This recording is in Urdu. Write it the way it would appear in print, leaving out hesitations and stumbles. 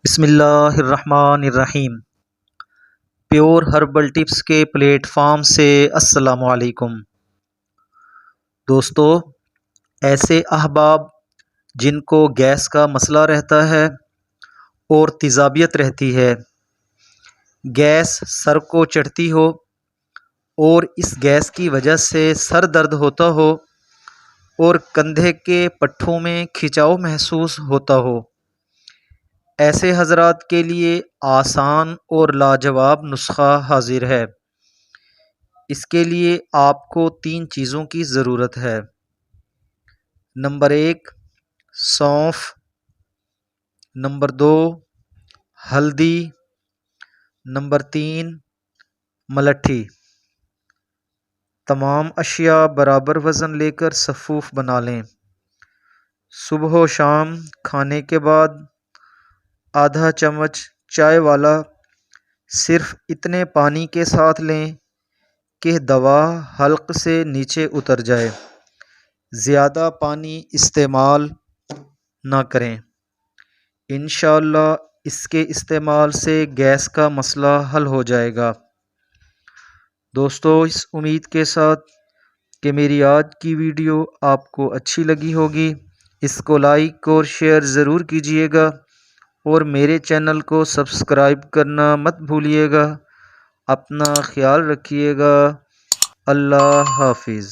بسم اللہ الرحمن الرحیم۔ پیور ہربل ٹپس کے پلیٹ فارم سے السلام علیکم دوستو۔ ایسے احباب جن کو گیس کا مسئلہ رہتا ہے اور تیزابیت رہتی ہے، گیس سر کو چڑھتی ہو اور اس گیس کی وجہ سے سر درد ہوتا ہو اور کندھے کے پٹھوں میں کھچاؤ محسوس ہوتا ہو، ایسے حضرات کے لیے آسان اور لاجواب نسخہ حاضر ہے۔ اس کے لیے آپ کو 3 چیزوں کی ضرورت ہے۔ نمبر 1 سونف، نمبر 2 ہلدی، نمبر 3 ملٹھی۔ تمام اشیاء برابر وزن لے کر صفوف بنا لیں۔ صبح و شام کھانے کے بعد آدھا چمچ چائے والا صرف اتنے پانی کے ساتھ لیں کہ دوا حلق سے نیچے اتر جائے، زیادہ پانی استعمال نہ کریں۔ انشاءاللہ اس کے استعمال سے گیس کا مسئلہ حل ہو جائے گا۔ دوستو، اس امید کے ساتھ کہ میری آج کی ویڈیو آپ کو اچھی لگی ہوگی، اس کو لائک اور شیئر ضرور کیجیے گا اور میرے چینل کو سبسکرائب کرنا مت بھولیے گا۔ اپنا خیال رکھیے گا۔ اللہ حافظ۔